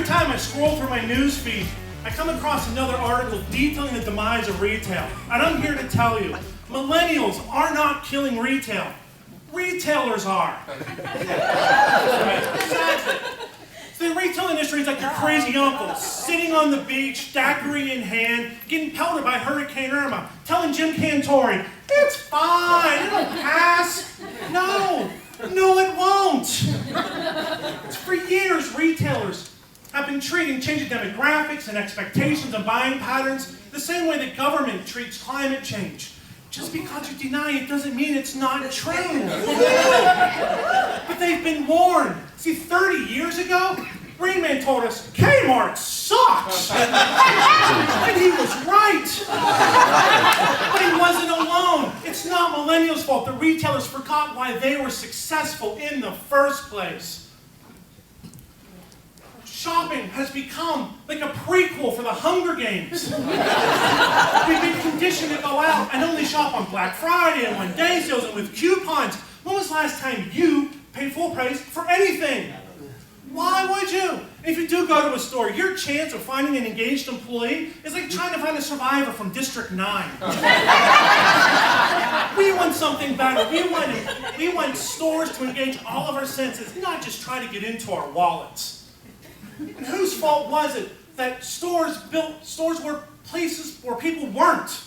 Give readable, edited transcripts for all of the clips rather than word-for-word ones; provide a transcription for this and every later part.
Every time I scroll through my news feed, I come across another article detailing the demise of retail. And I'm here to tell you, millennials are not killing retail. Retailers are. Exactly. So the retail industry is like your crazy uncle, sitting on the beach, daiquiri in hand, getting pelted by Hurricane Irma, telling Jim Cantori, it's fine, it'll pass. No, it won't. For years, retailers have been treating changing demographics and expectations and buying patterns the same way the government treats climate change. Just because you deny it doesn't mean it's not true. But they've been warned. See, 30 years ago, Green Man told us, Kmart sucks. And he was right. But he wasn't alone. It's not millennials' fault. The retailers forgot why they were successful in the first place. Shopping has become like a prequel for the Hunger Games. We've been conditioned to go out and only shop on Black Friday and on day sales and with coupons. When was the last time you paid full price for anything? Why would you? And if you do go to a store, your chance of finding an engaged employee is like trying to find a survivor from District 9. We want something better. We want stores to engage all of our senses, not just try to get into our wallets. And whose fault was it that stores were places where people weren't?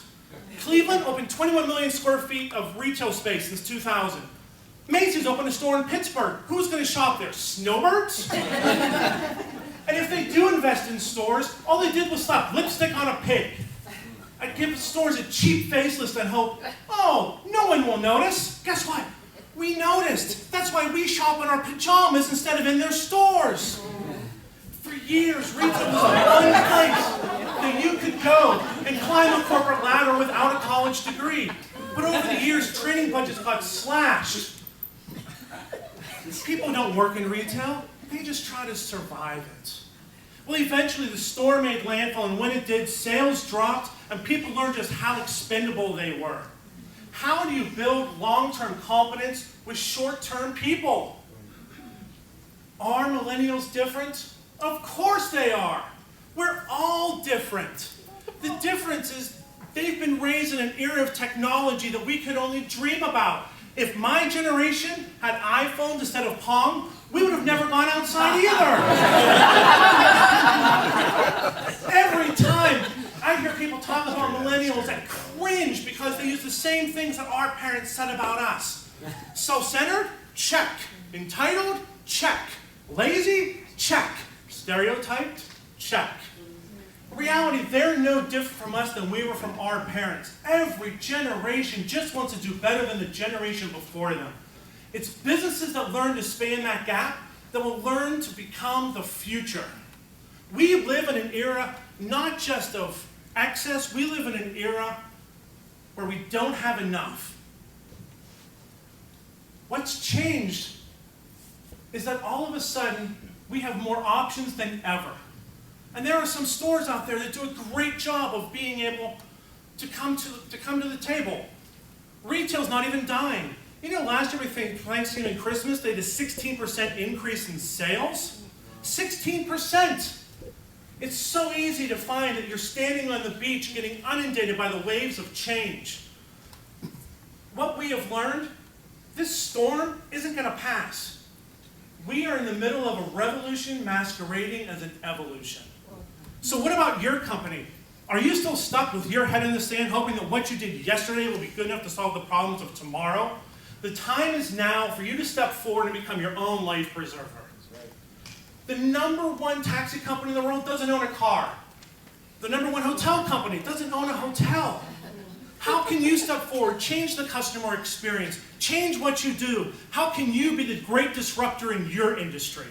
Cleveland opened 21 million square feet of retail space since 2000. Macy's opened a store in Pittsburgh. Who's going to shop there? Snowbirds? And if they do invest in stores, all they did was slap lipstick on a pig. I'd give stores a cheap facelift and hope, oh, no one will notice. Guess what? We noticed. That's why we shop in our pajamas instead of in their stores. For years, retail was the one place that you could go and climb a corporate ladder without a college degree. But over the years, training budgets got slashed. People don't work in retail, they just try to survive it. Well, eventually the store made landfall, and when it did, sales dropped, and people learned just how expendable they were. How do you build long-term confidence with short-term people? Are millennials different? Of course they are. We're all different. The difference is they've been raised in an era of technology that we could only dream about. If my generation had iPhones instead of Palm, we would have never gone outside either. Every time I hear people talk about millennials, I cringe because they use the same things that our parents said about us. Self-centered? Check. Entitled? Check. Lazy? Check. Stereotyped? Check. In reality, they're no different from us than we were from our parents. Every generation just wants to do better than the generation before them. It's businesses that learn to span that gap that will learn to become the future. We live in an era not just of excess, we live in an era where we don't have enough. What's changed is that all of a sudden, we have more options than ever. And there are some stores out there that do a great job of being able to come to the table. Retail's not even dying. You know, last year between Thanksgiving and Christmas, they had a 16% increase in sales. 16%! It's so easy to find that you're standing on the beach getting inundated by the waves of change. What we have learned, this storm isn't going to pass. We are in the middle of a revolution masquerading as an evolution. So what about your company? Are you still stuck with your head in the sand, hoping that what you did yesterday will be good enough to solve the problems of tomorrow? The time is now for you to step forward and become your own life preserver. The #1 taxi company in the world doesn't own a car. The #1 hotel company doesn't own a hotel. How can you step forward, change the customer experience, change what you do? How can you be the great disruptor in your industry?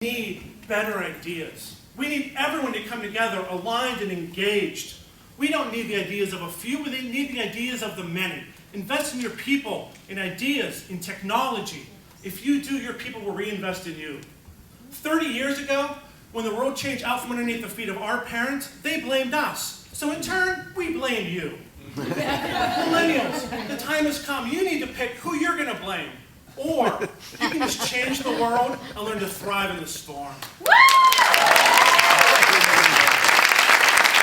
We need better ideas. We need everyone to come together aligned and engaged. We don't need the ideas of a few, we need the ideas of the many. Invest in your people, in ideas, in technology. If you do, your people will reinvest in you. 30 years ago, when the world changed out from underneath the feet of our parents, they blamed us. So in turn, we blame you. Millennials, the time has come. You need to pick who you're going to blame. or you can just change the world and learn to thrive in the storm.